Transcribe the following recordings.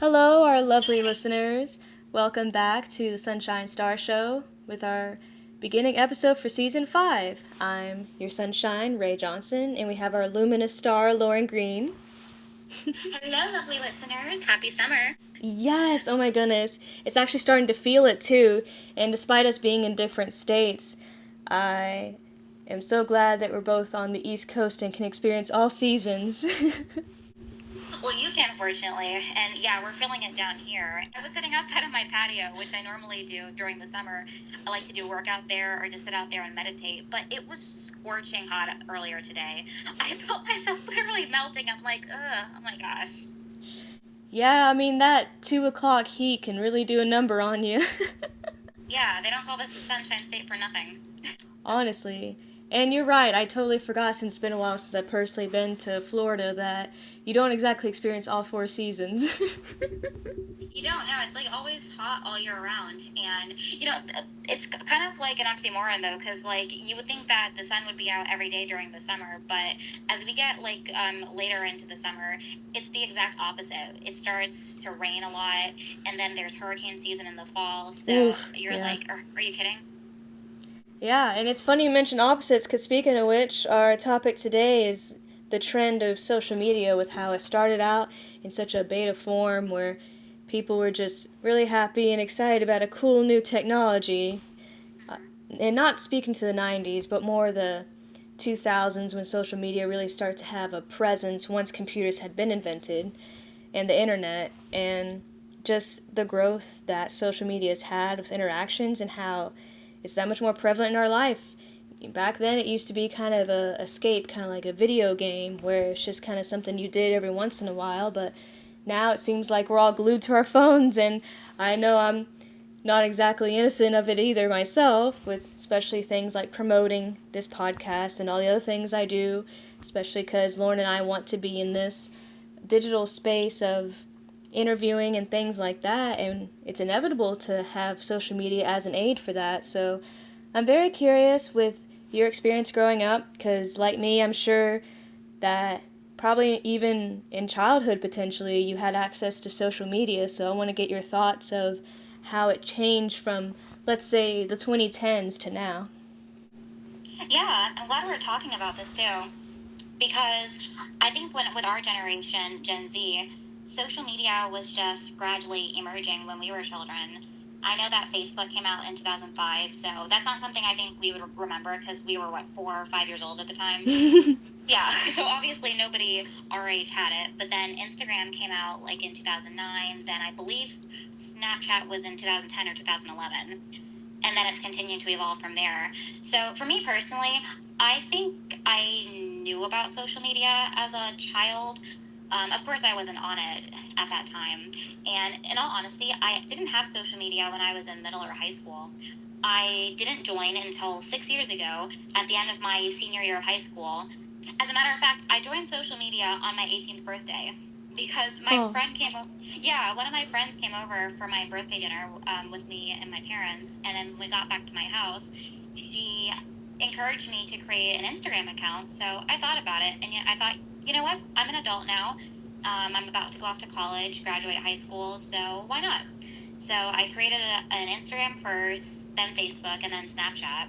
Hello, our lovely listeners. Welcome back to the Sunshine Star Show with our beginning episode for season 5. I'm your sunshine, Ray Johnson, and we have our luminous star, Lauren Green. Hello, lovely listeners. Happy summer. Yes, oh my goodness. It's actually starting to feel it too, and despite us being in different states, I am so glad that we're both on the East Coast and can experience all seasons. Well, you can, fortunately. And yeah, we're feeling it down here. I was sitting outside of my patio, which I normally do during the summer. I like to do work out there or just sit out there and meditate. But it was scorching hot earlier today. I felt myself literally melting. I'm like, ugh, oh my gosh. Yeah, I mean, that 2 o'clock heat can really do a number on you. Yeah, they don't call this the Sunshine State for nothing. Honestly. And you're right, I totally forgot since it's been a while since I've personally been to Florida that you don't exactly experience all 4 seasons. You don't know. It's like always hot all year round. And, it's kind of like an oxymoron, though, because, like, you would think that the sun would be out every day during the summer. But as we get, like, later into the summer, it's the exact opposite. It starts to rain a lot, and then there's hurricane season in the fall. So you're yeah. like, are you kidding? Yeah, and it's funny you mention opposites because speaking of which, our topic today is the trend of social media with how it started out in such a beta form where people were just really happy and excited about a cool new technology. And not speaking to the 90s, but more the 2000s when social media really started to have a presence once computers had been invented and the internet and just the growth that social media has had with interactions and how it's that much more prevalent in our life. Back then it used to be kind of a escape, kind of like a video game where it's just kind of something you did every once in a while, but now it seems like we're all glued to our phones, and I know I'm not exactly innocent of it either myself, with especially things like promoting this podcast and all the other things I do, especially because Lauren and I want to be in this digital space of interviewing and things like that, and it's inevitable to have social media as an aid for that. So I'm very curious with your experience growing up, because like me, I'm sure that probably even in childhood potentially you had access to social media, so I want to get your thoughts of how it changed from, let's say, the 2010s to now. Yeah, I'm glad we're talking about this, too. Because I think with our generation, Gen Z, social media was just gradually emerging when we were children. I know that Facebook came out in 2005, so that's not something I think we would remember because we were, 4 or 5 years old at the time? Yeah, so obviously nobody our age had it. But then Instagram came out like in 2009. Then I believe Snapchat was in 2010 or 2011, and then it's continued to evolve from there. So for me personally, I think I knew about social media as a child. Of course, I wasn't on it at that time. And in all honesty, I didn't have social media when I was in middle or high school. I didn't join until 6 years ago at the end of my senior year of high school. As a matter of fact, I joined social media on my 18th birthday because my friend came over. Yeah, one of my friends came over for my birthday dinner with me and my parents. And then when we got back to my house, she encouraged me to create an Instagram account. So I thought about it, and yet I thought, you know what? I'm an adult now. I'm about to go off to college, graduate high school, so why not? So I created an Instagram first, then Facebook, and then Snapchat,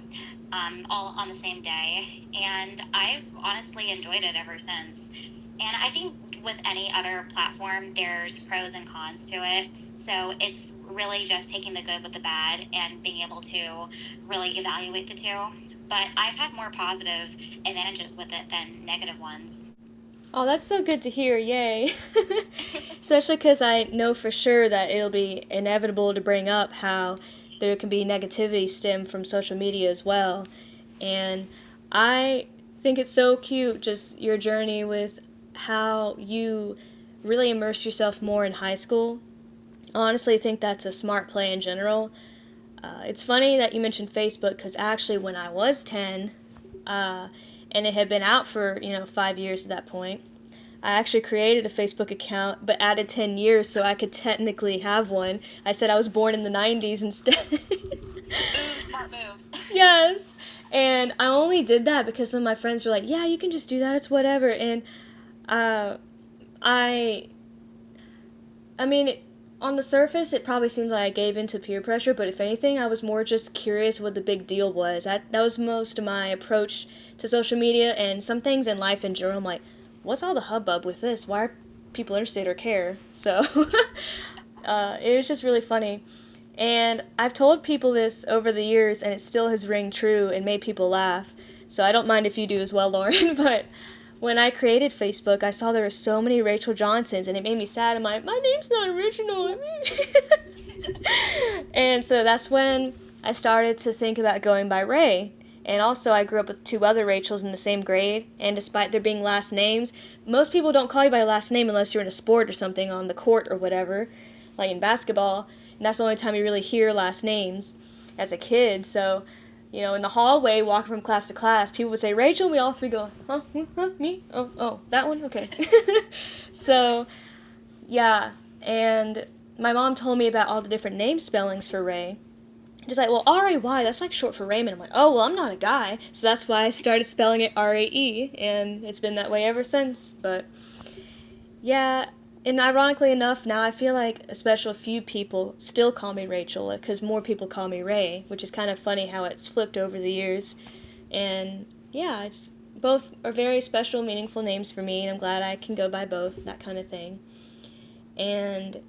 all on the same day. And I've honestly enjoyed it ever since. And I think with any other platform, there's pros and cons to it. So it's really just taking the good with the bad and being able to really evaluate the two. But I've had more positive advantages with it than negative ones. Oh, that's so good to hear, yay. Especially because I know for sure that it'll be inevitable to bring up how there can be negativity stem from social media as well. And I think it's so cute, just your journey with how you really immerse yourself more in high school. I honestly think that's a smart play in general. It's funny that you mentioned Facebook because actually when I was 10, uh, and it had been out for 5 years at that point, I actually created a Facebook account but added 10 years so I could technically have one. I said I was born in the 90s instead. Ooh, smart move. Yes. And I only did that because some of my friends were like, yeah, you can just do that, it's whatever. And uh, I I mean, On the surface, it probably seemed like I gave into peer pressure, but if anything, I was more just curious what the big deal was. That was most of my approach to social media, and some things in life in general. I'm like, what's all the hubbub with this? Why are people interested or care? So, it was just really funny. And I've told people this over the years, and it still has ring true and made people laugh. So I don't mind if you do as well, Lauren. But when I created Facebook, I saw there were so many Rachel Johnsons, and it made me sad. I'm like, my name's not original. And so that's when I started to think about going by Ray. And also, I grew up with two other Rachels in the same grade, and despite there being last names, most people don't call you by last name unless you're in a sport or something on the court or whatever, like in basketball. And that's the only time you really hear last names as a kid. So, in the hallway, walking from class to class, people would say, Rachel, we all three go, huh, me? Oh, that one? Okay. So, yeah, and my mom told me about all the different name spellings for Ray. Just like, well, R-A-Y, that's like short for Raymond. I'm like, oh, well, I'm not a guy. So that's why I started spelling it R-A-E, and it's been that way ever since. But, yeah, and ironically enough, now I feel like a special few people still call me Rachel, because more people call me Ray, which is kind of funny how it's flipped over the years. And, yeah, it's both are very special, meaningful names for me, and I'm glad I can go by both, that kind of thing. And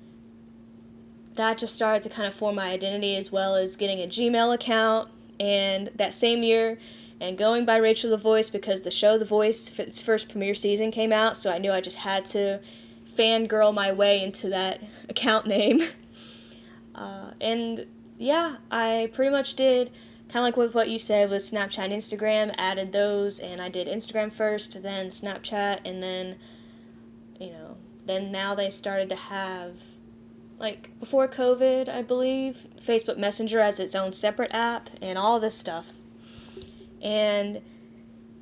that just started to kind of form my identity, as well as getting a Gmail account, and that same year, and going by Rachel the Voice because the show The Voice, its first premiere season came out, so I knew I just had to fangirl my way into that account name. And yeah, I pretty much did kind of like with what you said with Snapchat and Instagram, added those, and I did Instagram first, then Snapchat, and then, then now they started to have, like, before COVID, I believe, Facebook Messenger as its own separate app and all this stuff. And,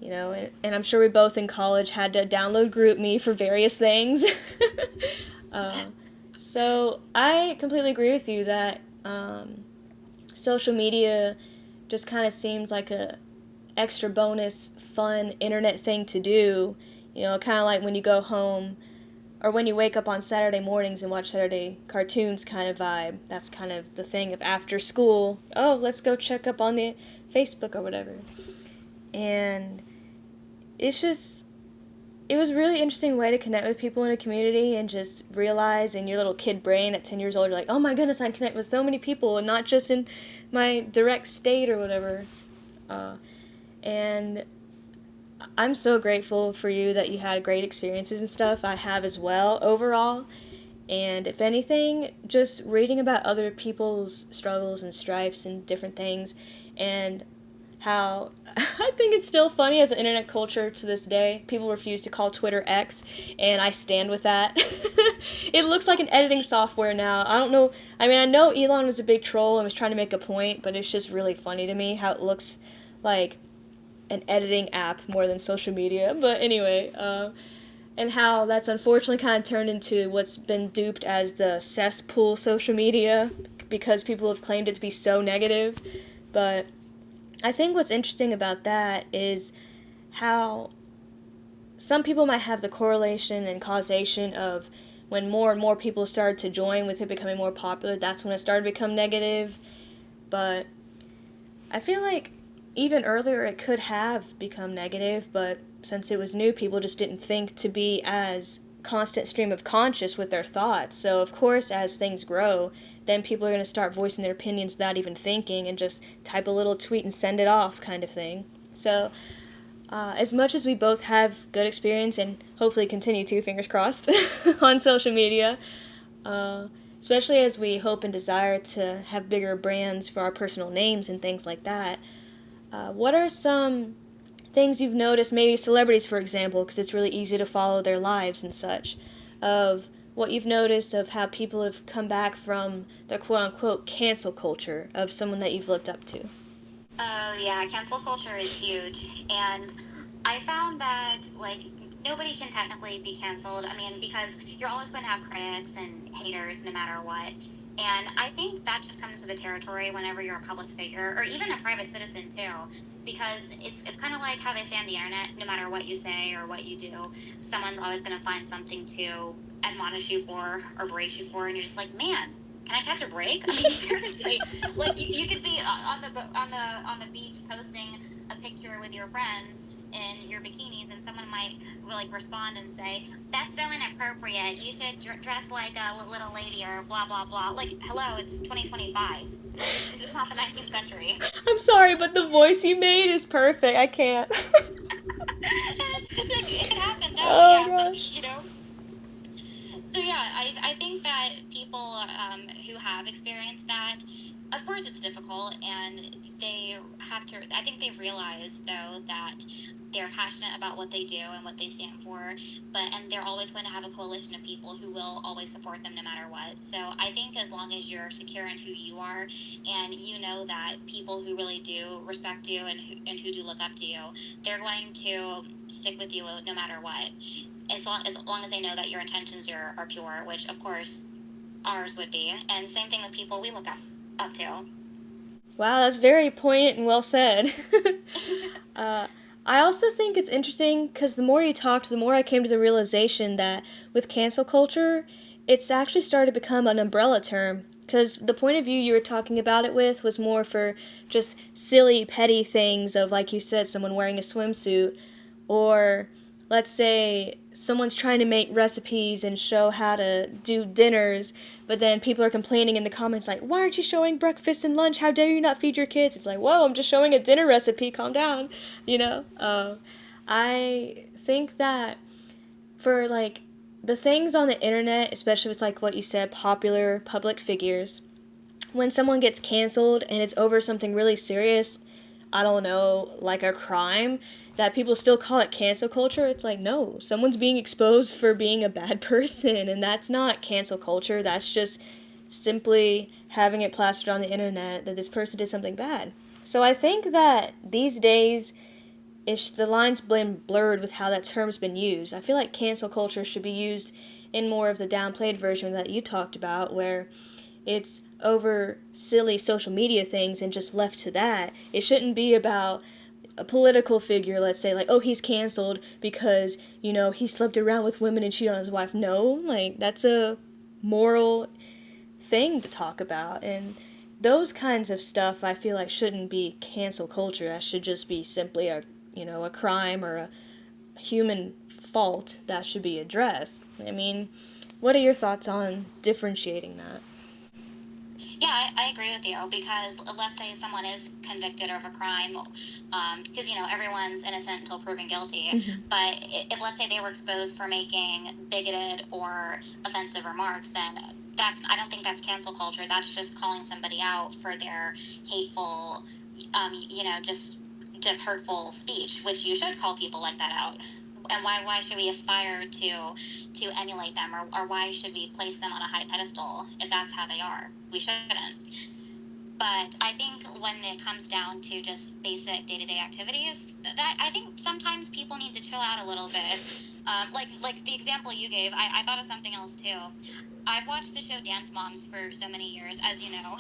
and I'm sure we both in college had to download GroupMe for various things. uh, so I completely agree with you that social media just kind of seemed like a extra bonus, fun internet thing to do. Kind of like when you go home or when you wake up on Saturday mornings and watch Saturday cartoons kind of vibe. That's kind of the thing of after school, oh, let's go check up on the Facebook or whatever. And it's just, it was a really interesting way to connect with people in a community and just realize in your little kid brain at 10 years old, you're like, oh my goodness, I can connect with so many people and not just in my direct state or whatever. And I'm so grateful for you that you had great experiences and stuff. I have as well, overall. And if anything, just reading about other people's struggles and strifes and different things, and how I think it's still funny as an internet culture to this day. People refuse to call Twitter X, and I stand with that. It looks like an editing software now. I don't know. I mean, I know Elon was a big troll and was trying to make a point, but it's just really funny to me how it looks like an editing app more than social media. But anyway, and how that's unfortunately kind of turned into what's been duped as the cesspool social media because people have claimed it to be so negative. But I think what's interesting about that is how some people might have the correlation and causation of when more and more people started to join with it becoming more popular, that's when it started to become negative. But I feel like even earlier it could have become negative, but since it was new, people just didn't think to be as constant stream of conscious with their thoughts. So of course, as things grow, then people are going to start voicing their opinions without even thinking and just type a little tweet and send it off kind of thing. So as much as we both have good experience and hopefully continue to, fingers crossed, on social media, especially as we hope and desire to have bigger brands for our personal names and things like that, what are some things you've noticed, maybe celebrities, for example, because it's really easy to follow their lives and such, of what you've noticed of how people have come back from their quote-unquote cancel culture of someone that you've looked up to? Yeah, cancel culture is huge. And I found that like nobody can technically be canceled. I mean, because you're always going to have critics and haters no matter what. And I think that just comes with the territory whenever you're a public figure or even a private citizen too, because it's kind of like how they say on the internet. No matter what you say or what you do, someone's always going to find something to admonish you for or brace you for, and you're just like, man, can I catch a break? I mean, seriously, like you could be on the beach posting a picture with your friends in your bikinis, and someone might like respond and say, "That's so inappropriate. You should dress like a little lady," or blah blah blah. Like, hello, it's 2025. This is not the 19th century. I'm sorry, but the voice you made is perfect. I can't. It can happen, though. Oh Yeah, but gosh. you know. So yeah, I think that people who have experienced that, of course, it's difficult, and they have to. I think they've realized though that they're passionate about what they do and what they stand for, and they're always going to have a coalition of people who will always support them no matter what. So I think as long as you're secure in who you are, and you know that people who really do respect you and who do look up to you, they're going to stick with you no matter what, as long as they know that your intentions are pure, which of course ours would be. And same thing with people we look up to. Wow, that's very poignant and well said. uh, I also think it's interesting because the more you talked, the more I came to the realization that with cancel culture, it's actually started to become an umbrella term. Because the point of view you were talking about it with was more for just silly, petty things of, like you said, someone wearing a swimsuit, or let's say someone's trying to make recipes and show how to do dinners, but then people are complaining in the comments like, why aren't you showing breakfast and lunch? How dare you not feed your kids? It's like, whoa, I'm just showing a dinner recipe. Calm down, you know? I think that for like the things on the internet, especially with like what you said, popular public figures, when someone gets canceled and it's over something really serious, I don't know, like a crime, that people still call it cancel culture, it's like, no, someone's being exposed for being a bad person, and that's not cancel culture. That's just simply having it plastered on the internet that this person did something bad. So I think that these days, the line's been blurred with how that term's been used. I feel like cancel culture should be used in more of the downplayed version that you talked about, where it's over silly social media things and just left to that. It shouldn't be about a political figure, let's say, like, oh, he's canceled because, he slept around with women and cheated on his wife. No, like, that's a moral thing to talk about. And those kinds of stuff I feel like shouldn't be cancel culture. That should just be simply a crime or a human fault that should be addressed. I mean, what are your thoughts on differentiating that? Yeah, I agree with you, because let's say someone is convicted of a crime, because everyone's innocent until proven guilty. Mm-hmm. But if let's say they were exposed for making bigoted or offensive remarks, then I don't think that's cancel culture. That's just calling somebody out for their hateful, just hurtful speech, which you should call people like that out. And why should we aspire to emulate them, or why should we place them on a high pedestal if that's how they are? We shouldn't. But I think when it comes down to just basic day-to-day activities, that I think sometimes people need to chill out a little bit. Like the example you gave, I thought of something else too. I've watched the show Dance Moms for so many years, as you know.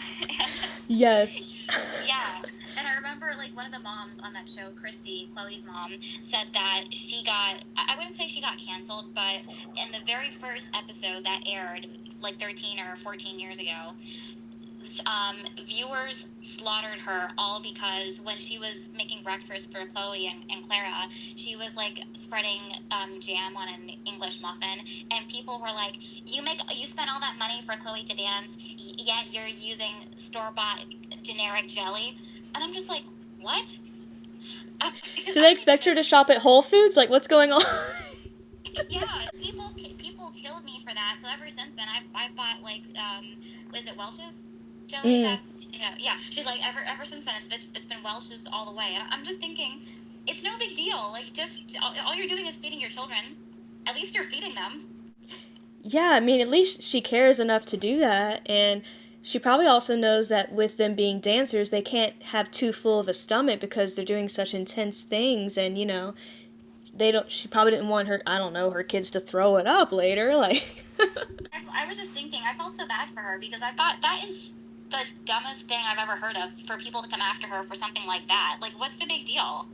Yes. Yeah, and I remember like one of the moms on that show, Christy, Chloe's mom, said that she got, I wouldn't say she got canceled, but in the very first episode that aired like 13 or 14 years ago, viewers slaughtered her all because when she was making breakfast for Chloe and Clara, she was like spreading jam on an English muffin, and people were like, you spent all that money for Chloe to dance, yet you're using store-bought generic jelly." And I'm just like, what? Do they expect her to shop at Whole Foods? Like, what's going on? Yeah, people killed me for that. So ever since then, I bought like is it Welch's jelly? That's yeah. She's like ever since then it's been Welch's all the way. And I'm just thinking, it's no big deal. Like just all you're doing is feeding your children. At least you're feeding them. Yeah, I mean, at least she cares enough to do that, and she probably also knows that with them being dancers, they can't have too full of a stomach because they're doing such intense things, and she probably didn't want her, I don't know, her kids to throw it up later, like. I was just thinking, I felt so bad for her because I thought that is the dumbest thing I've ever heard of for people to come after her for something like that. Like, what's the big deal?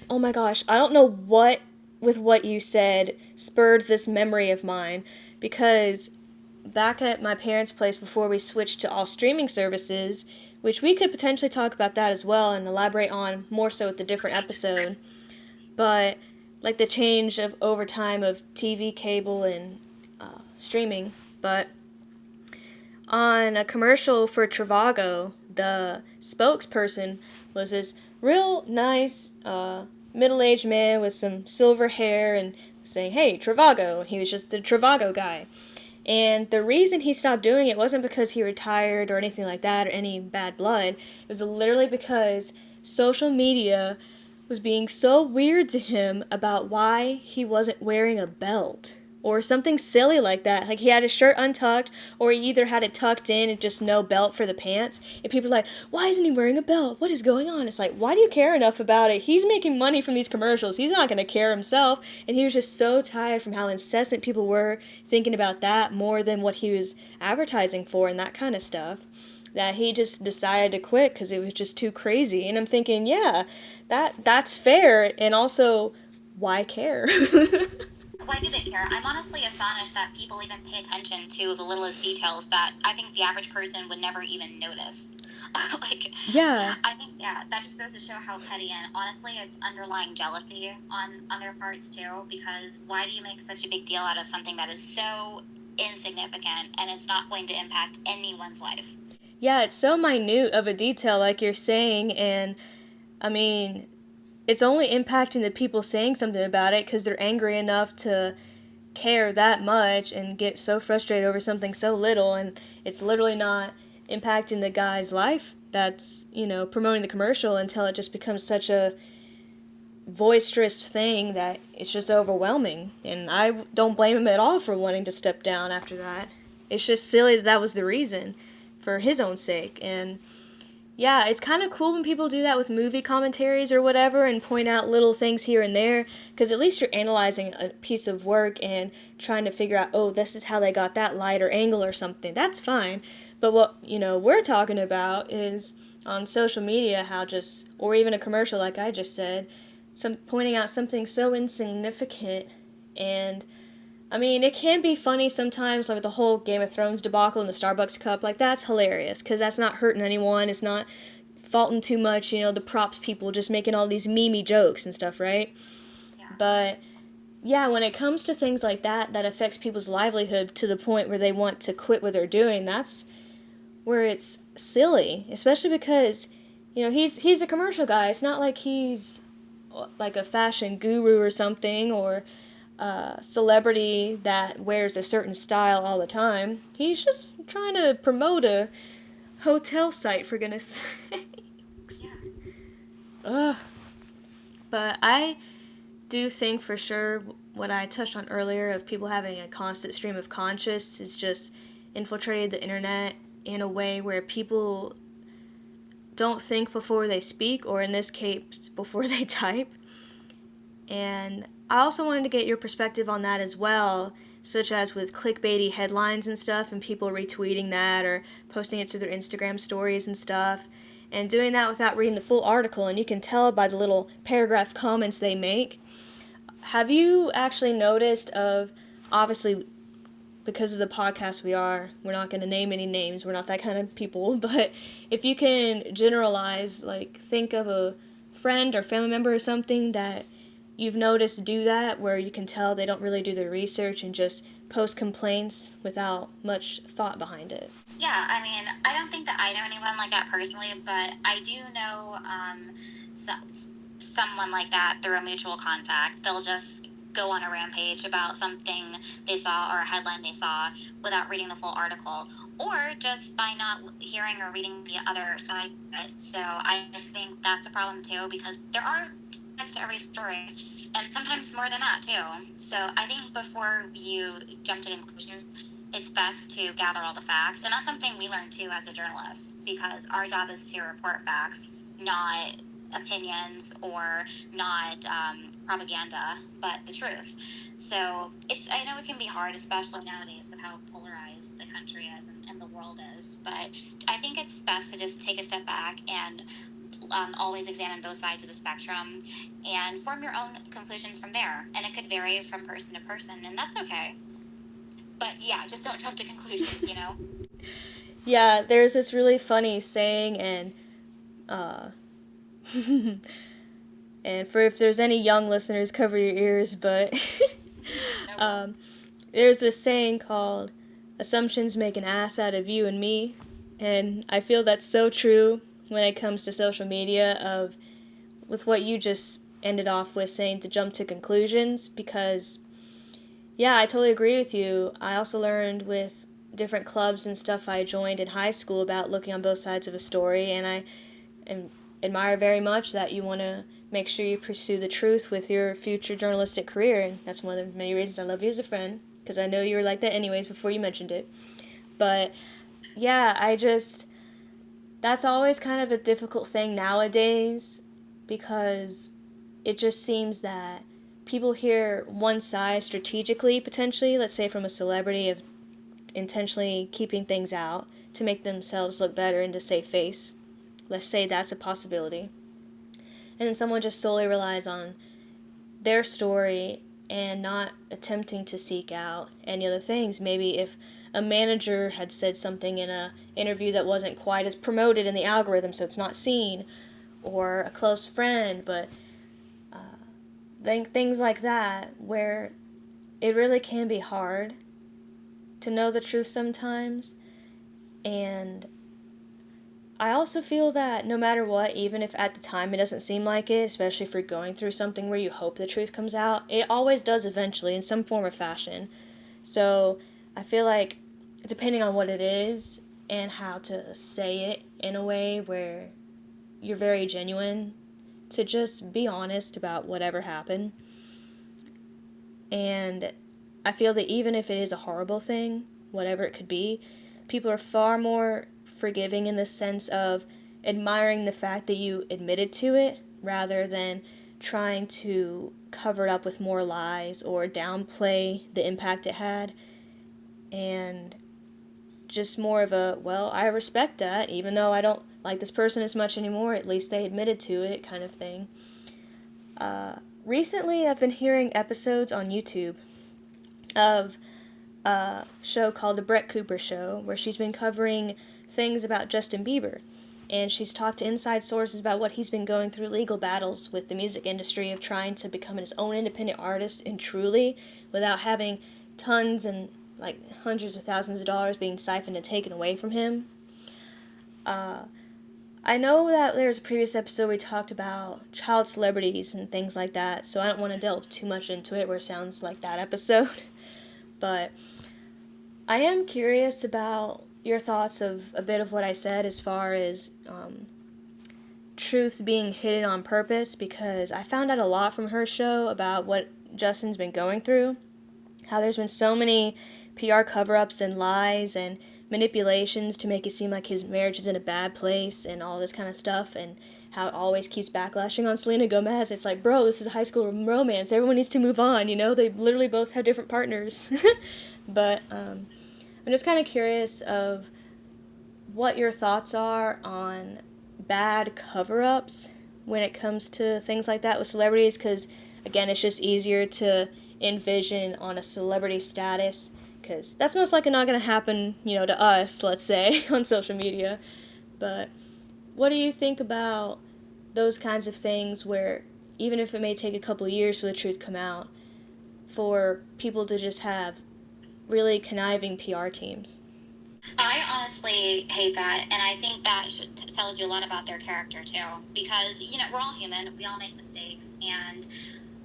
Oh my gosh, I don't know what with what you said spurred this memory of mine, because back at my parents' place before we switched to all streaming services, which we could potentially talk about that as well and elaborate on more so with the different episode, but like the change of over time of TV, cable, and streaming. But on a commercial for Trivago, the spokesperson was this real nice middle-aged man with some silver hair and saying, "Hey, Trivago." He was just the Trivago guy. And the reason he stopped doing it wasn't because he retired or anything like that or any bad blood. It was literally because social media was being so weird to him about why he wasn't wearing a belt. Or something silly like that. Like he had his shirt untucked, or he either had it tucked in and just no belt for the pants. And people are like, why isn't he wearing a belt? What is going on? It's like, why do you care enough about it? He's making money from these commercials. He's not going to care himself. And he was just so tired from how incessant people were thinking about that more than what he was advertising for and that kind of stuff, that he just decided to quit because it was just too crazy. And I'm thinking, yeah, that's fair. And also, why care? Why do they care? I'm honestly astonished that people even pay attention to the littlest details that I think the average person would never even notice. Like, Yeah. I think, yeah, that just goes to show how petty, and honestly, it's underlying jealousy on their parts too, because why do you make such a big deal out of something that is so insignificant and it's not going to impact anyone's life? Yeah, it's so minute of a detail, like you're saying, and I mean, it's only impacting the people saying something about it because they're angry enough to care that much and get so frustrated over something so little, and it's literally not impacting the guy's life that's, promoting the commercial until it just becomes such a boisterous thing that it's just overwhelming. And I don't blame him at all for wanting to step down after that. It's just silly that that was the reason for his own sake. And yeah, it's kind of cool when people do that with movie commentaries or whatever and point out little things here and there, because at least you're analyzing a piece of work and trying to figure out, oh, this is how they got that light or angle or something. That's fine. But what, we're talking about is on social media how just, or even a commercial like I just said, pointing out something so insignificant. And I mean, it can be funny sometimes, like the whole Game of Thrones debacle in the Starbucks cup. Like, that's hilarious, because that's not hurting anyone. It's not faulting too much, the props people just making all these memey jokes and stuff, right? Yeah. But, yeah, when it comes to things like that, that affects people's livelihood to the point where they want to quit what they're doing, that's where it's silly. Especially because, he's a commercial guy. It's not like he's like a fashion guru or something, or celebrity that wears a certain style all the time. He's just trying to promote a hotel site, for goodness sakes. Yeah. Ugh. But I do think for sure what I touched on earlier of people having a constant stream of conscious is just infiltrated the internet in a way where people don't think before they speak, or in this case, before they type. And I also wanted to get your perspective on that as well, such as with clickbaity headlines and stuff, and people retweeting that or posting it to their Instagram stories and stuff, and doing that without reading the full article, and you can tell by the little paragraph comments they make. Have you actually noticed obviously, because of the podcast we're not going to name any names, we're not that kind of people, but if you can generalize, like think of a friend or family member or something that you've noticed do that, where you can tell they don't really do their research and just post complaints without much thought behind it. Yeah, I mean, I don't think that I know anyone like that personally, but I do know someone like that through a mutual contact. They'll just go on a rampage about something they saw or a headline they saw without reading the full article, or just by not hearing or reading the other side of it. So I think that's a problem too, because there are sides to every story, and sometimes more than that too. So I think before you jump to conclusions, it's best to gather all the facts, and that's something we learn too as a journalist, because our job is to report facts, not opinions or not propaganda, but the truth. So I know it can be hard, especially nowadays, with how polarized the country is and the world is. But I think it's best to just take a step back and always examine both sides of the spectrum and form your own conclusions from there. And it could vary from person to person, and that's okay. But yeah, just don't jump to conclusions, you know? Yeah, there's this really funny saying, and uh, and for if there's any young listeners, cover your ears. But No problem. um, there's this saying called "assumptions make an ass out of you and me," and I feel that's so true when it comes to social media. Of with what you just ended off with saying to jump to conclusions, because yeah, I totally agree with you. I also learned with different clubs and stuff I joined in high school about looking on both sides of a story, and I am, admire very much that you want to make sure you pursue the truth with your future journalistic career, and that's one of the many reasons I love you as a friend, because I know you were like that anyways before you mentioned it. But yeah, that's always kind of a difficult thing nowadays, because it just seems that people hear one side strategically, potentially, let's say from a celebrity, of intentionally keeping things out to make themselves look better and to save face. Let's say that's a possibility. And then someone just solely relies on their story and not attempting to seek out any other things. Maybe if a manager had said something in a interview that wasn't quite as promoted in the algorithm, so it's not seen, or a close friend, but things like that, where it really can be hard to know the truth sometimes. And I also feel that no matter what, even if at the time it doesn't seem like it, especially if you're going through something where you hope the truth comes out, it always does eventually in some form or fashion. So I feel like, depending on what it is and how to say it in a way where you're very genuine, to just be honest about whatever happened. And I feel that even if it is a horrible thing, whatever it could be, people are far more forgiving in the sense of admiring the fact that you admitted to it rather than trying to cover it up with more lies or downplay the impact it had. And just more of a, well, I respect that, even though I don't like this person as much anymore, at least they admitted to it, kind of thing. Recently, I've been hearing episodes on YouTube of a show called The Brett Cooper Show, where she's been covering things about Justin Bieber. And she's talked to inside sources about what he's been going through, legal battles with the music industry of trying to become his own independent artist and truly without having tons and like hundreds of thousands of dollars being siphoned and taken away from him. I know that there was a previous episode we talked about child celebrities and things like that, so I don't want to delve too much into it where it sounds like that episode. But I am curious about your thoughts of a bit of what I said as far as truths being hidden on purpose, because I found out a lot from her show about what Justin's been going through, how there's been so many PR cover-ups and lies and manipulations to make it seem like his marriage is in a bad place and all this kind of stuff, and how it always keeps backlashing on Selena Gomez. It's like, bro, this is a high school romance. Everyone needs to move on, you know? They literally both have different partners. But I'm just kind of curious of what your thoughts are on bad cover-ups when it comes to things like that with celebrities, because, again, it's just easier to envision on a celebrity status, because that's most likely not going to happen, you know, to us, let's say, on social media. But what do you think about those kinds of things where, even if it may take a couple years for the truth to come out, for people to just have really conniving PR teams? I honestly hate that, and I think that tells you a lot about their character too. Because we're all human, we all make mistakes, and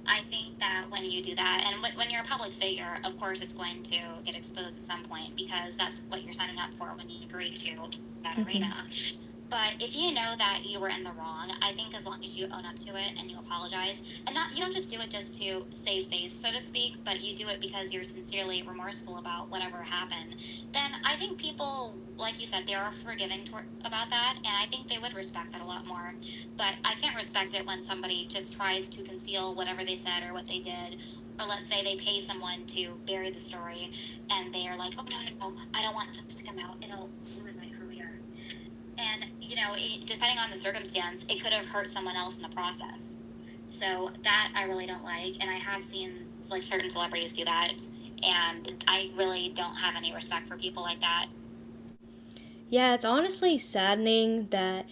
I think that when you do that, and when you're a public figure, of course it's going to get exposed at some point because that's what you're signing up for when you agree to that Mm-hmm. arena. But if you know that you were in the wrong, I think as long as you own up to it and you apologize, and not you don't just do it just to save face, so to speak, but you do it because you're sincerely remorseful about whatever happened, then I think people, like you said, they are forgiving about that, and I think they would respect that a lot more. But I can't respect it when somebody just tries to conceal whatever they said or what they did. Or let's say they pay someone to bury the story, and they are like, "Oh no, no, no! I don't want this to come out. It'll ruin my career." And depending on the circumstance, it could have hurt someone else in the process. So that I really don't like, and I have seen like certain celebrities do that, and I really don't have any respect for people like that. Yeah, it's honestly saddening that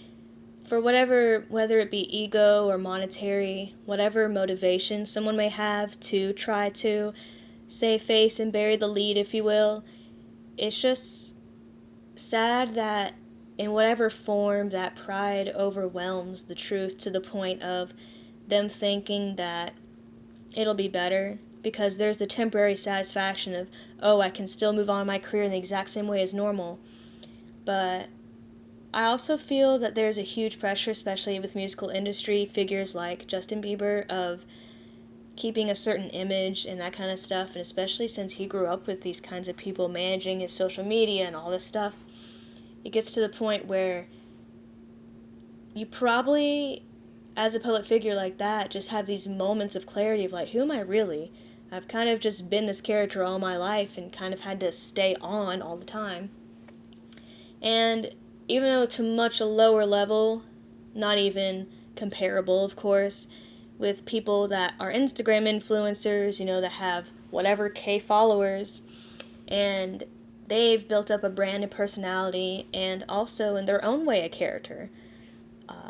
for whatever, whether it be ego or monetary, whatever motivation someone may have to try to save face and bury the lead, if you will, it's just sad that in whatever form that pride overwhelms the truth to the point of them thinking that it'll be better because there's the temporary satisfaction of, oh, I can still move on in my career in the exact same way as normal. But I also feel that there's a huge pressure, especially with musical industry figures like Justin Bieber, of keeping a certain image and that kind of stuff, and especially since he grew up with these kinds of people managing his social media and all this stuff, it gets to the point where you probably, as a public figure like that, just have these moments of clarity of like, who am I really? I've kind of just been this character all my life and kind of had to stay on all the time. And even though to much a lower level, not even comparable, of course, with people that are Instagram influencers, that have whatever K followers, and they've built up a brand and personality and also in their own way a character.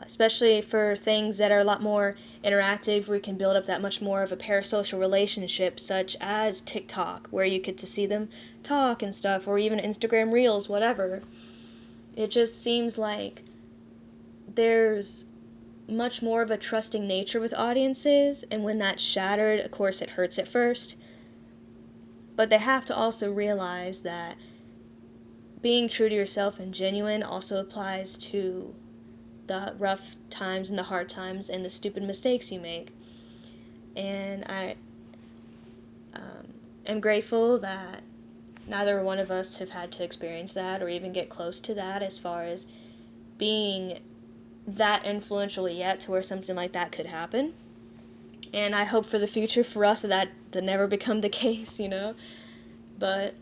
Especially for things that are a lot more interactive, we can build up that much more of a parasocial relationship, such as TikTok, where you get to see them talk and stuff, or even Instagram Reels, whatever. It just seems like there's much more of a trusting nature with audiences, and when that's shattered, of course, it hurts at first. But they have to also realize that being true to yourself and genuine also applies to the rough times and the hard times and the stupid mistakes you make. And I am grateful that neither one of us have had to experience that or even get close to that as far as being that influential yet to where something like that could happen. And I hope for the future for us that to never become the case. But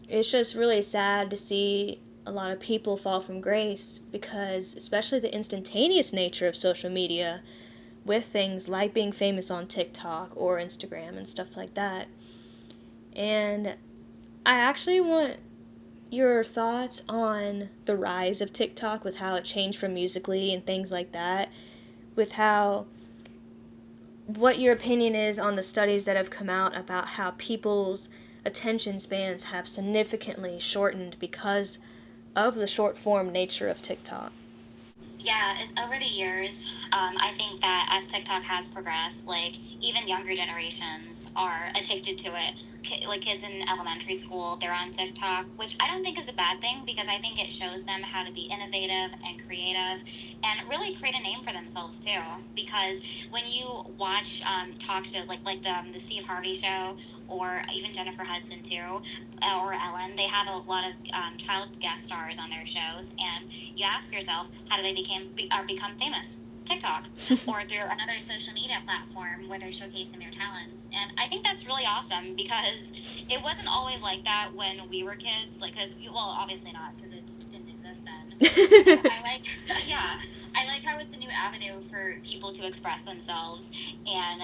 it's just really sad to see a lot of people fall from grace because, especially the instantaneous nature of social media, with things like being famous on TikTok or Instagram and stuff like that. And I actually want your thoughts on the rise of TikTok with how it changed from Musically and things like that, with how what your opinion is on the studies that have come out about how people's attention spans have significantly shortened because of the short form nature of TikTok. Yeah, over the years, I think that as TikTok has progressed, like even younger generations are addicted to it. Like kids in elementary school, they're on TikTok, which I don't think is a bad thing because I think it shows them how to be innovative and creative and really create a name for themselves too. Because when you watch talk shows like the Steve Harvey show or even Jennifer Hudson too, or Ellen, they have a lot of child guest stars on their shows, and you ask yourself, how do they become famous? TikTok or through another social media platform where they're showcasing their talents. And I think that's really awesome because it wasn't always like that when we were kids. Like, well, obviously not because it just didn't exist then. So I like, yeah, I like how it's a new avenue for people to express themselves and,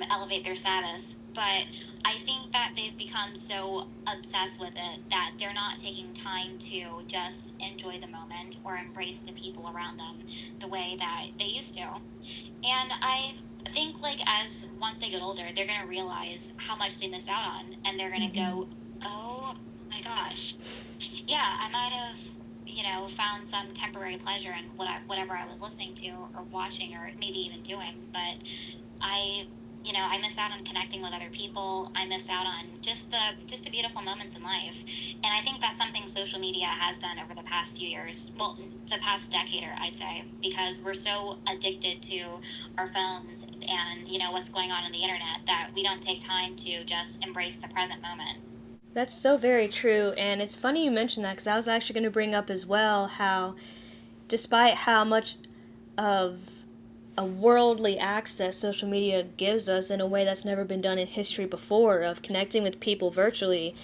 elevate their status. But I think that they've become so obsessed with it that they're not taking time to just enjoy the moment or embrace the people around them the way that they used to. And I think like as once they get older, they're gonna realize how much they missed out on, and they're gonna Mm-hmm. go, "Oh my gosh, yeah, I might have." Found some temporary pleasure in whatever I was listening to or watching or maybe even doing, but I I missed out on connecting with other people. I missed out on just the beautiful moments in life. And I think that's something social media has done over the past few years. Well, the past decade, or I'd say, because we're so addicted to our phones and what's going on the internet that we don't take time to just embrace the present moment. That's so very true, and it's funny you mentioned that because I was actually going to bring up as well how, despite how much of a worldly access social media gives us in a way that's never been done in history before, of connecting with people virtually,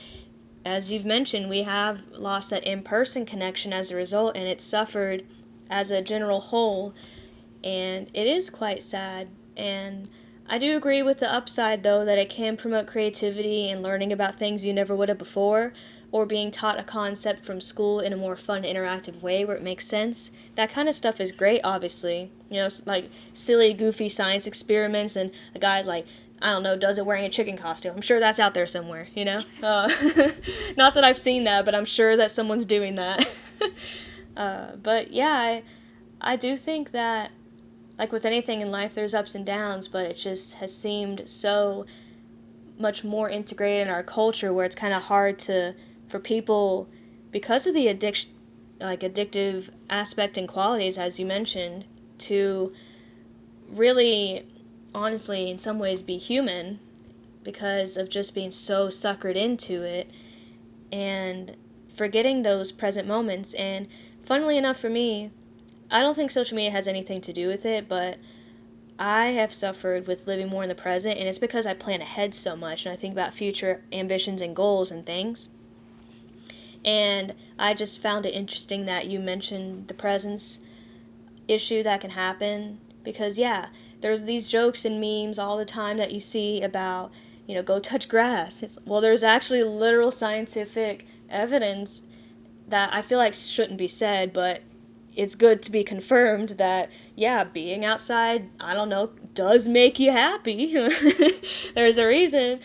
as you've mentioned, we have lost that in person connection as a result, and it's suffered as a general whole, and it is quite sad. And I do agree with the upside, though, that it can promote creativity and learning about things you never would have before, or being taught a concept from school in a more fun, interactive way where it makes sense. That kind of stuff is great, obviously. Like silly, goofy science experiments, and a guy like, I don't know, does it wearing a chicken costume. I'm sure that's out there somewhere. Not that I've seen that, but I'm sure that someone's doing that. But yeah, I do think that, like with anything in life, there's ups and downs, but it just has seemed so much more integrated in our culture where it's kind of hard for people, because of the addictive aspect and qualities, as you mentioned, to really, honestly, in some ways be human because of just being so suckered into it and forgetting those present moments. And funnily enough for me, I don't think social media has anything to do with it, but I have suffered with living more in the present, and it's because I plan ahead so much and I think about future ambitions and goals and things. And I just found it interesting that you mentioned the presence issue that can happen because, yeah, there's these jokes and memes all the time that you see about, go touch grass. Well, there's actually literal scientific evidence that I feel like shouldn't be said, but it's good to be confirmed that, yeah, being outside, I don't know, does make you happy. There's a reason,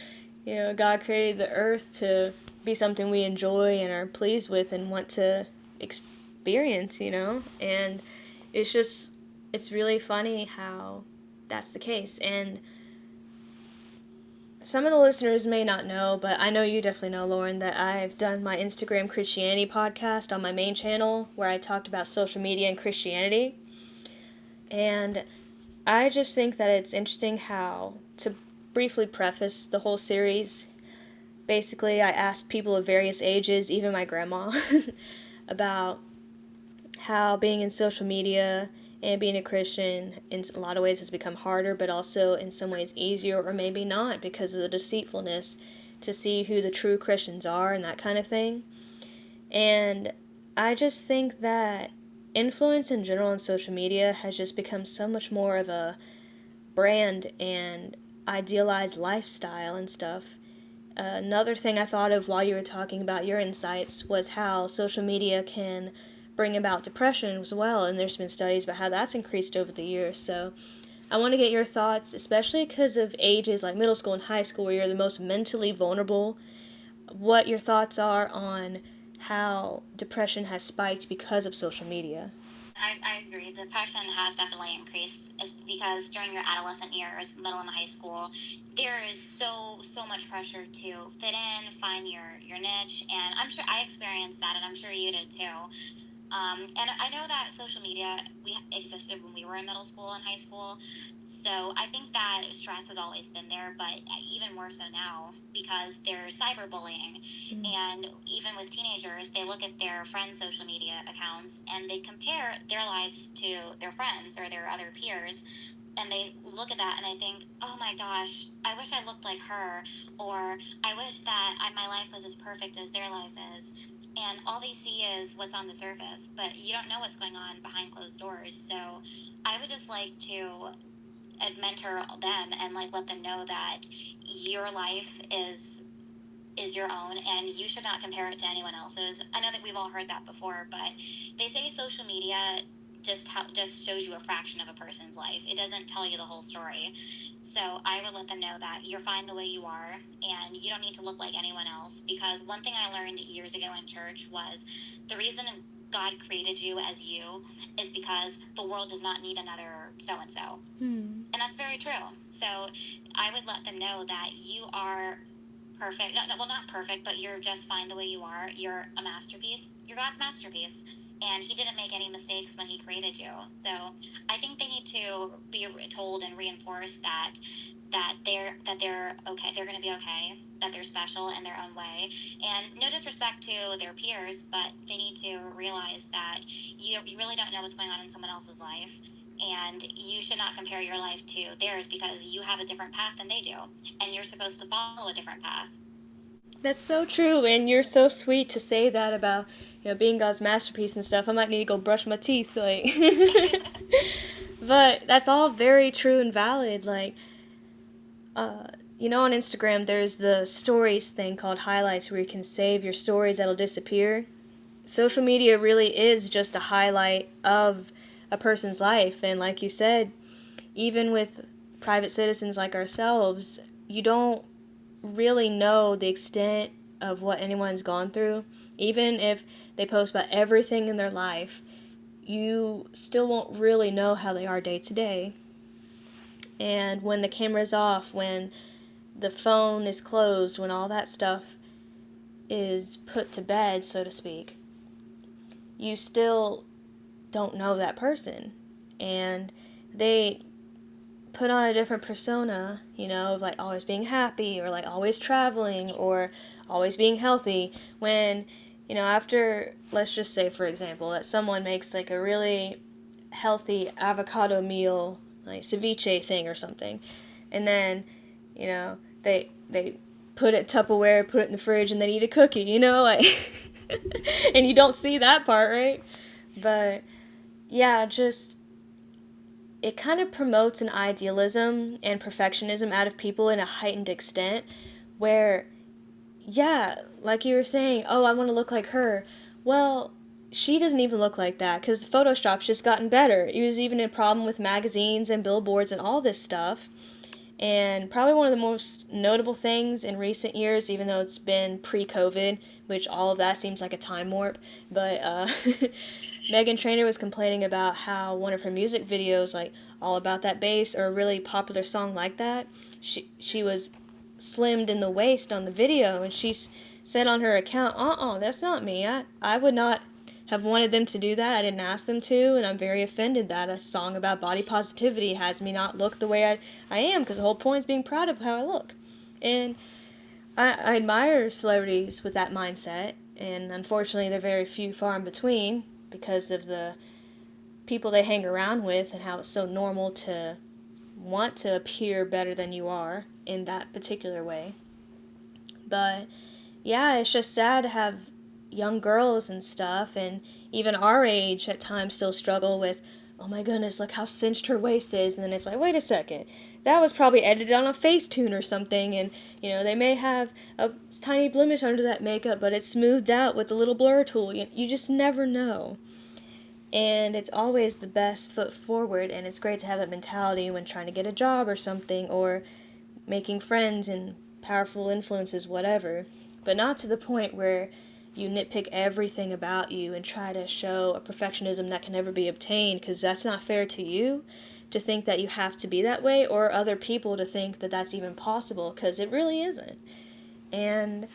God created the earth to be something we enjoy and are pleased with and want to experience. And it's really funny how that's the case. And some of the listeners may not know, but I know you definitely know, Lauren, that I've done my Instagram Christianity podcast on my main channel where I talked about social media and Christianity. And I just think that it's interesting how, to briefly preface the whole series, basically I asked people of various ages, even my grandma, about how being in social media and being a Christian in a lot of ways has become harder, but also in some ways easier, or maybe not, because of the deceitfulness to see who the true Christians are and that kind of thing. And I just think that influence in general on social media has just become so much more of a brand and idealized lifestyle and stuff. Another thing I thought of while you were talking about your insights was how social media can bring about depression as well, and there's been studies about how that's increased over the years. So I want to get your thoughts, especially because of ages like middle school and high school where you're the most mentally vulnerable, what your thoughts are on how depression has spiked because of social media. I agree. Depression has definitely increased because during your adolescent years, middle and high school, there is so much pressure to fit in, find your niche, and I'm sure I experienced that, and I'm sure you did too. And I know that social media we existed when we were in middle school and high school, so I think that stress has always been there, but even more so now because there's cyberbullying, and even with teenagers, they look at their friends' social media accounts and they compare their lives to their friends or their other peers. And they look at that and I think, oh my gosh, I wish I looked like her, or I wish that my life was as perfect as their life is, and all they see is what's on the surface, but you don't know what's going on behind closed doors. So I would just like to mentor them and like let them know that your life is your own and you should not compare it to anyone else's. I know that we've all heard that before, but they say social media just shows you a fraction of a person's life. It doesn't tell you the whole story. So I would let them know that you're fine the way you are and you don't need to look like anyone else, because one thing I learned years ago in church was the reason God created you as you is because the world does not need another so and so. And that's very true. So I would let them know that you are perfect. No, no, well, not perfect, but you're just fine the way you are. You're a masterpiece. You're God's masterpiece. And he didn't make any mistakes when he created you. So I think they need to be told and reinforced that they're okay. They're going to be okay. That they're special in their own way. And no disrespect to their peers, but they need to realize that you really don't know what's going on in someone else's life. And you should not compare your life to theirs because you have a different path than they do. And you're supposed to follow a different path. That's so true, and you're so sweet to say that about, being God's masterpiece and stuff. I might need to go brush my teeth, like. But that's all very true and valid. Like, on Instagram, there's the stories thing called highlights where you can save your stories that'll disappear. Social media really is just a highlight of a person's life, and like you said, even with private citizens like ourselves, you don't really know the extent of what anyone's gone through. Even if they post about everything in their life, you still won't really know how they are day to day. And when the camera's off, when the phone is closed, when all that stuff is put to bed, so to speak, you still don't know that person. And they put on a different persona, of like always being happy or like always traveling or always being healthy when, after, let's just say, for example, that someone makes like a really healthy avocado meal, like ceviche thing or something, and then, they put it Tupperware, put it in the fridge, and then eat a cookie, like, and you don't see that part, right? But yeah, just it kind of promotes an idealism and perfectionism out of people in a heightened extent where, yeah, like you were saying, oh, I want to look like her. Well, she doesn't even look like that because Photoshop's just gotten better. It was even a problem with magazines and billboards and all this stuff. And probably one of the most notable things in recent years, even though it's been pre-COVID, which all of that seems like a time warp, but Megan Trainor was complaining about how one of her music videos, like All About That Bass or a really popular song like that, she was slimmed in the waist on the video, and she said on her account, that's not me. I would not have wanted them to do that. I didn't ask them to, and I'm very offended that a song about body positivity has me not look the way I am, because the whole point is being proud of how I look. And I admire celebrities with that mindset, and unfortunately they're very few, far in between, because of the people they hang around with and how it's so normal to want to appear better than you are in that particular way. But yeah, it's just sad to have young girls and stuff, and even our age at times still struggle with, oh my goodness, look how cinched her waist is. And then it's like, wait a second, that was probably edited on a Facetune or something, and they may have a tiny blemish under that makeup, but it's smoothed out with a little blur tool. You just never know. And it's always the best foot forward, and it's great to have that mentality when trying to get a job or something, or making friends and powerful influences, whatever. But not to the point where you nitpick everything about you and try to show a perfectionism that can never be obtained, because that's not fair to you to think that you have to be that way, or other people to think that that's even possible, because it really isn't. And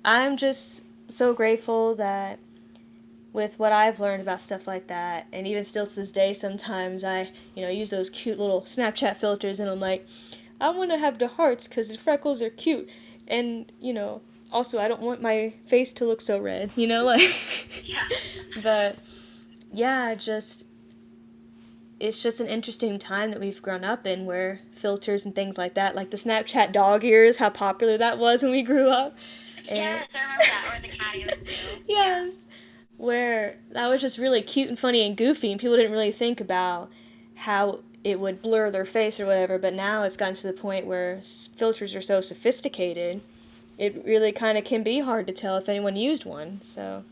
I'm just so grateful that with what I've learned about stuff like that, and even still to this day, sometimes I, use those cute little Snapchat filters, and I'm like, I want to have the hearts because the freckles are cute, and also I don't want my face to look so red, like. Yeah. But yeah, it's just an interesting time that we've grown up in, where filters and things like that, like the Snapchat dog ears, how popular that was when we grew up. And Yes, I remember that. Or the cat ears too. Yeah. yes, where that was just really cute and funny and goofy, and people didn't really think about how it would blur their face or whatever. But now it's gotten to the point where filters are so sophisticated, it really kind of can be hard to tell if anyone used one. So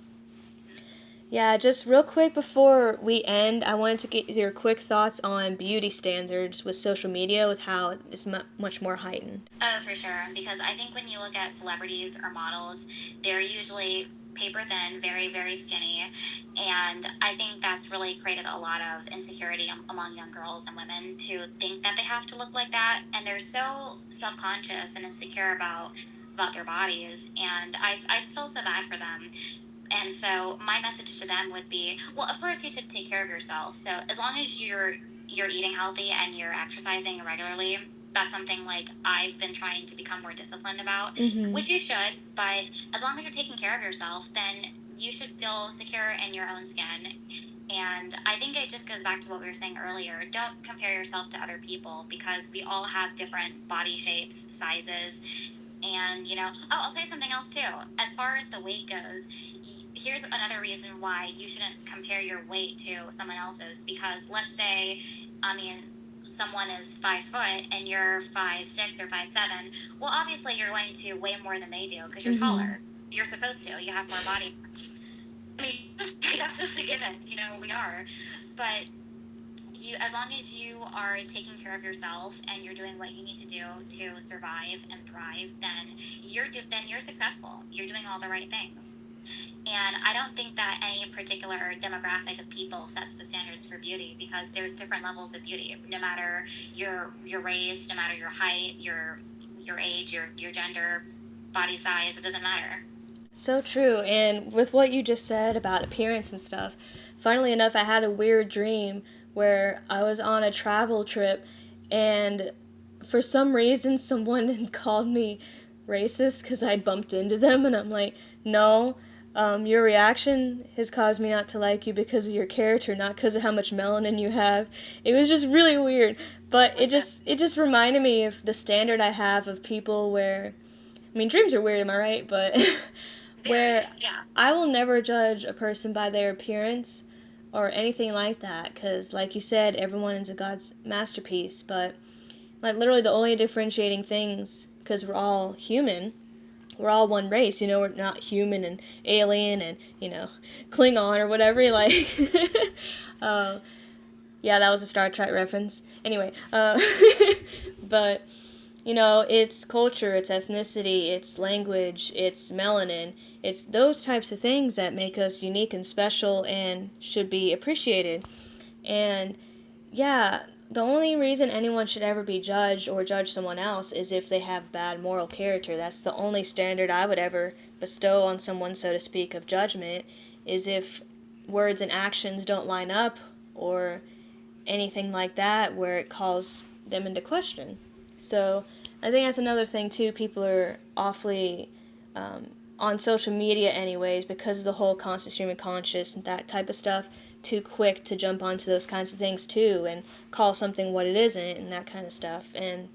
yeah, just real quick before we end, I wanted to get your quick thoughts on beauty standards with social media, with how it's much more heightened. Oh, for sure. Because I think when you look at celebrities or models, they're usually paper thin, very, very skinny. And I think that's really created a lot of insecurity among young girls and women to think that they have to look like that. And they're so self conscious and insecure about their bodies. And I just feel so bad for them. And so my message to them would be, well, of course you should take care of yourself. So as long as you're eating healthy and you're exercising regularly, that's something like I've been trying to become more disciplined about, Mm-hmm. which you should. But as long as you're taking care of yourself, then you should feel secure in your own skin. And I think it just goes back to what we were saying earlier. Don't compare yourself to other people because we all have different body shapes, sizes. And, I'll say something else too. As far as the weight goes, here's another reason why you shouldn't compare your weight to someone else's. Because let's say, I mean, someone is 5 foot and you're 5'6" or 5'7", well, obviously you're going to weigh more than they do because you're Mm-hmm. taller. You're supposed to. You have more body parts. I mean, that's just a given. We are. But as long as you are taking care of yourself and you're doing what you need to do to survive and thrive, then you're successful. You're doing all the right things. And I don't think that any particular demographic of people sets the standards for beauty because there's different levels of beauty. No matter your race, no matter your height, your age, your gender, body size, it doesn't matter. So true. And with what you just said about appearance and stuff, funnily enough, I had a weird dream where I was on a travel trip and for some reason someone called me racist because I bumped into them, and I'm like, no, your reaction has caused me not to like you because of your character, not because of how much melanin you have. It was just really weird, but it just reminded me of the standard I have of people where, I mean, dreams are weird, am I right? But Very, where yeah. I will never judge a person by their appearance or anything like that, because, like you said, everyone is a God's masterpiece, but, like, literally the only differentiating things, because we're all human, we're all one race, we're not human and alien and, Klingon or whatever, like, uh, yeah, that was a Star Trek reference. Anyway, but it's culture, it's ethnicity, it's language, it's melanin. It's those types of things that make us unique and special and should be appreciated. And yeah, the only reason anyone should ever be judged or judge someone else is if they have bad moral character. That's the only standard I would ever bestow on someone, so to speak, of judgment, is if words and actions don't line up or anything like that where it calls them into question. So I think that's another thing too. People are awfully on social media, anyways, because of the whole constant stream of conscious and that type of stuff. Too quick to jump onto those kinds of things too, and call something what it isn't, and that kind of stuff. And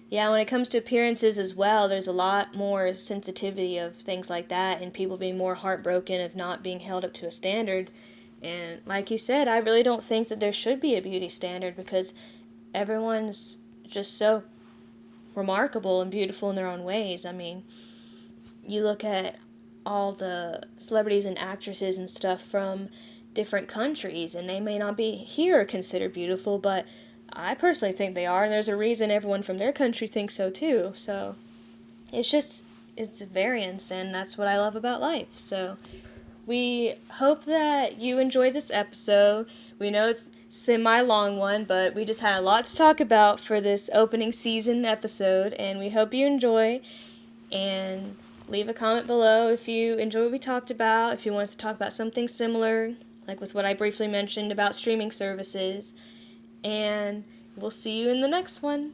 yeah, when it comes to appearances as well, there's a lot more sensitivity of things like that, and people being more heartbroken of not being held up to a standard. And like you said, I really don't think that there should be a beauty standard because everyone's just so remarkable and beautiful in their own ways. I mean, you look at all the celebrities and actresses and stuff from different countries, and they may not be here considered beautiful, but I personally think they are, and there's a reason everyone from their country thinks so too. So it's variance, and that's what I love about life. So we hope that you enjoyed this episode. We know it's semi-long one, but we just had a lot to talk about for this opening season episode, and we hope you enjoy. And leave a comment below if you enjoy what we talked about, if you want us to talk about something similar, like with what I briefly mentioned about streaming services. And we'll see you in the next one.